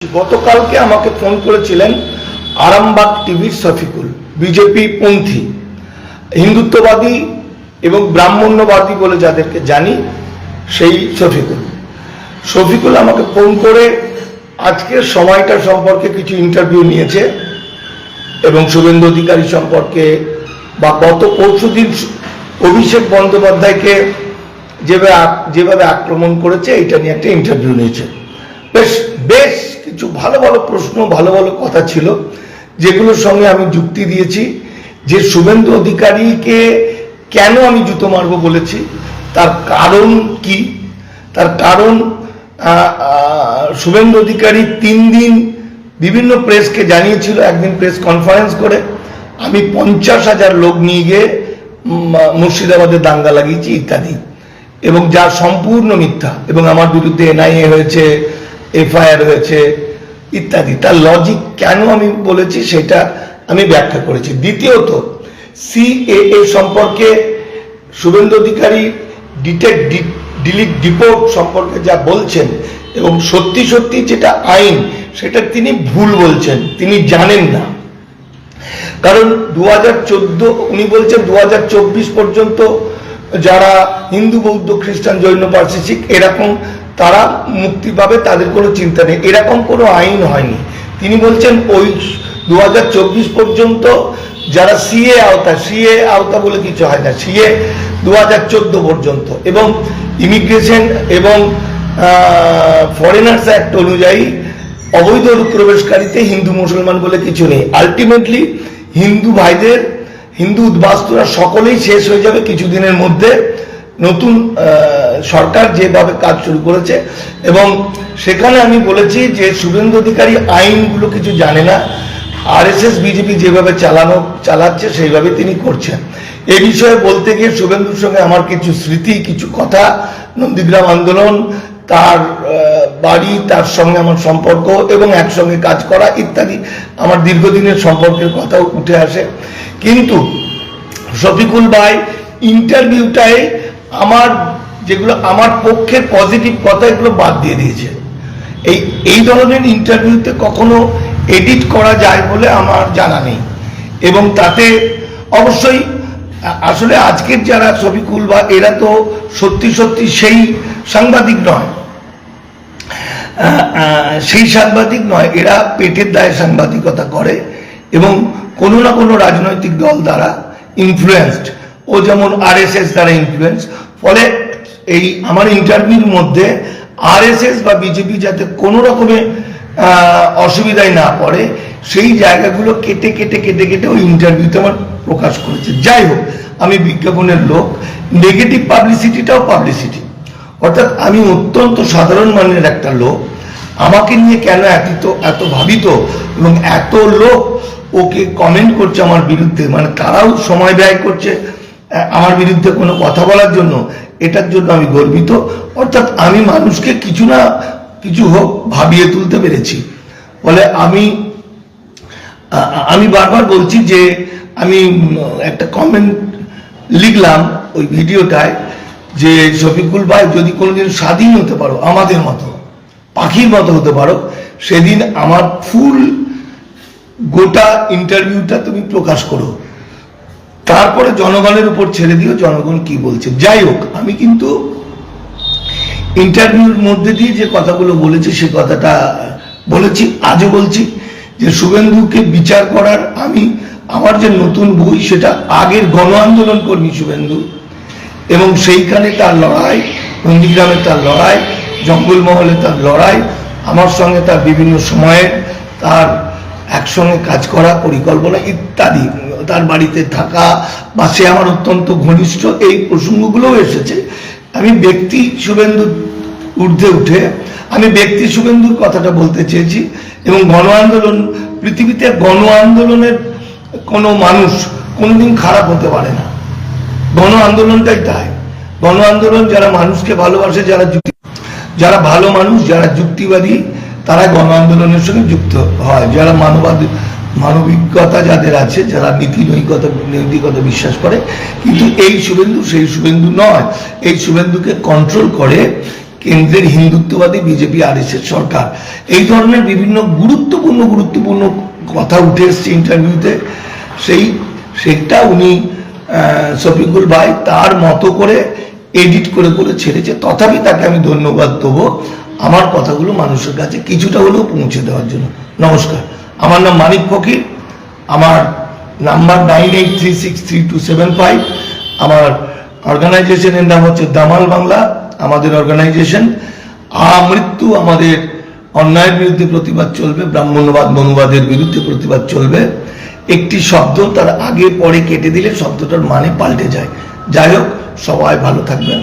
গতকালকে আমাকে ফোন করেছিলেন আরামবাগ টিভির শফিকুল, বিজেপি পন্থী, হিন্দুত্ববাদী এবং ব্রাহ্মণ্যবাদী বলে যাদেরকে জানি সেই শফিকুল আমাকে ফোন করে আজকের সময়টা সম্পর্কে কিছু ইন্টারভিউ নিয়েছে এবং শুভেন্দু অধিকারী সম্পর্কে বা গত পরশুদিন অভিষেক বন্দ্যোপাধ্যায়কে যেভাবে আক্রমণ করেছে এটা নিয়ে একটা ইন্টারভিউ নিয়েছে। বেশ কিছু ভালো ভালো প্রশ্ন, ভালো ভালো কথা ছিল, যেগুলোর সঙ্গে আমি যুক্তি দিয়েছি যে শুভেন্দু অধিকারীকে কেন আমি জুতো মারবো বলেছি, তার কারণ কি। তার কারণ শুভেন্দু অধিকারী 3 দিন বিভিন্ন প্রেসকে জানিয়েছিল, একদিন প্রেস কনফারেন্স করে আমি 50,000 লোক নিয়ে গিয়ে মুর্শিদাবাদে দাঙ্গা লাগিয়েছি ইত্যাদি, এবং যা সম্পূর্ণ মিথ্যা, এবং আমার বিরুদ্ধে এনআইএ হয়েছে, এফআইআর হয়েছে ইত্যাদি। তার লজিক কেন আমি বলেছি সেটা আমি ব্যাখ্যা করেছি। দ্বিতীয়ত, সিএএ সম্পর্কে শুভেন্দু অধিকারী ডিলিট ডিপোর্ট সম্পর্কে যা বলছেন এবং সত্যি সত্যি যেটা আইন সেটা তিনি ভুল বলছেন, তিনি জানেন না। কারণ 2014 উনি বলছেন 2024 পর্যন্ত যারা হিন্দু, বৌদ্ধ, খ্রিস্টান, জৈন, পার্সি, শিখ এরকম তারা মুক্তি পাবে, তাদের কোনো চিন্তা নেই, এরকম কোনো আইন হয়নি। তিনি বলছেন ওই 2024 পর্যন্ত যারা সিএ আওতা বলে কিছু হয় না, সিএ 2014 পর্যন্ত, এবং ইমিগ্রেশন এবং ফরেনার্স অ্যাক্ট অনুযায়ী অবৈধ অনুপ্রবেশকারীতে হিন্দু মুসলমান বলে কিছু নেই। আলটিমেটলি হিন্দু ভাইদের, হিন্দু উদ্বাস্তুরা সকলেই শেষ হয়ে যাবে কিছুদিনের মধ্যে। নতুন সরকার যেভাবে কাজ শুরু করেছে, এবং সেখানে আমি বলেছি যে শুভেন্দু অধিকারী আইনগুলো কিছু জানে না, আরএসএস বিজেপি যেভাবে চালাচ্ছে সেইভাবে তিনি করছেন। এ বিষয়ে বলতে গিয়ে শুভেন্দুর সঙ্গে আমার কিছু স্মৃতি, কিছু কথা, নন্দীগ্রাম আন্দোলন, তার বাড়ি, তার সঙ্গে আমার সম্পর্ক এবং একসঙ্গে কাজ করা ইত্যাদি আমার দীর্ঘদিনের সম্পর্কের কথাও উঠে আসে। কিন্তু শফিকুল ভাই ইন্টারভিউটায় আমার যেগুলো আমার পক্ষের পজিটিভ কথা এগুলো বাদ দিয়ে দিয়েছে। এই ধরনের ইন্টারভিউতে কখনো এডিট করা যায় বলে আমার জানা নেই, এবং তাতে অবশ্যই আসলে আজকের যারা শফিকুল বা এরা তো সত্যি সত্যি সেই সাংবাদিক নয়, এরা পেটের দায়ে সাংবাদিকতা করে এবং কোনো না কোনো রাজনৈতিক দল দ্বারা ইনফ্লুয়েন্সড, ও যেমন আরএসএস দ্বারা ইনফ্লুয়েন্স। ফলে এই আমার ইন্টারভিউর মধ্যে আরএসএস বা বিজেপি যাতে কোনো রকমের অসুবিধায় না পড়ে সেই জায়গাগুলো কেটে ওই ইন্টারভিউতে আমার প্রকাশ করেছে। যাই হোক, আমি বিজ্ঞাপনের লোক, নেগেটিভ পাবলিসিটিটাও পাবলিসিটি, অর্থাৎ আমি অত্যন্ত সাধারণ মানের একটা লোক, আমাকে নিয়ে কেন এত ভাবিত এবং এত লোক ওকে কমেন্ট করছে আমার বিরুদ্ধে, মানে তারাও সময় ব্যয় করছে আমার বিরুদ্ধে কোনো কথা বলার জন্য, এটার জন্য আমি গর্বিত। অর্থাৎ আমি মানুষকে কিছু না কিছু হোক ভাবিয়ে তুলতে পেরেছি। ফলে আমি বারবার বলছি যে আমি একটা কমেন্ট লিখলাম ওই ভিডিওটায় যে শফিকুল ভাই যদি কোনোদিন স্বাধীন হতে পারো, আমাদের মতো পাখির মতো হতে পারো, সেদিন আমার ফুল গোটা ইন্টারভিউটা তুমি প্রকাশ করো, তারপরে জনগণের উপর ছেড়ে দিও জনগণ কি বলছে। যাই হোক, আমি কিন্তু ইন্টারভিউর মধ্যে দিয়ে যে কথাগুলো বলেছি সে কথাটা বলেছি, আজও বলছি যে শুভেন্দুকে বিচার করার আমার যে নতুন বই সেটা আগের গণ আন্দোলন কর্মী শুভেন্দু, এবং সেইখানে তার লড়াই, নন্দীগ্রামে তার লড়াই, জঙ্গলমহলে তার লড়াই, আমার সঙ্গে তার বিভিন্ন সময়ে তার একসঙ্গে কাজ করা, পরিকল্পনা ইত্যাদি, তার বাড়িতে থাকা বা সে আমার অত্যন্ত ঘনিষ্ঠ, এই প্রসঙ্গগুলোও এসেছে। আমি ব্যক্তি শুভেন্দুর ঊর্ধ্বে উঠে আমি ব্যক্তি শুভেন্দুর কথাটা বলতে চেয়েছি। এবং গণ আন্দোলন, পৃথিবীতে গণ আন্দোলনের কোনো মানুষ কোনোদিন খারাপ হতে পারে না, গণ আন্দোলনটাই তাই। গণ আন্দোলন যারা মানুষকে ভালোবাসে, যারা ভালো মানুষ, যারা যুক্তিবাদী, তারা গণ আন্দোলনের সঙ্গে যুক্ত হয়। যারা মানবিকতা যাদের আছে, যারা নৈতিকতা বিশ্বাস করে। কিন্তু এই শুভেন্দু সেই শুভেন্দু নয়। এই শুভেন্দুকে কন্ট্রোল করে কেন্দ্রের হিন্দুত্ববাদী বিজেপি আরএসএস সরকার। এই ধরনের বিভিন্ন গুরুত্বপূর্ণ কথা উঠে এসছে ইন্টারভিউতে। সেটা উনি শফিকুল ভাই তার মতো করে এডিট করে ছেড়েছে। তথাপি তাকে আমি ধন্যবাদ দেবো আমার কথাগুলো মানুষের কাছে কিছুটা হলেও পৌঁছে দেওয়ার জন্য। নমস্কার, আমার নাম মানিক ফকির, আমার নাম্বার 98363275। আমার অর্গানাইজেশনের নাম হচ্ছে দামাল বাংলা। আমাদের অর্গানাইজেশন আমৃত্যু আমাদের অন্যায়ের বিরুদ্ধে প্রতিবাদ চলবে, ব্রাহ্মণ্যবাদ মনুবাদের বিরুদ্ধে প্রতিবাদ চলবে। একটি শব্দ তার আগে পরে কেটে দিলে শব্দটার মানে পাল্টে যায়। যাই হোক, সবাই ভালো থাকবেন।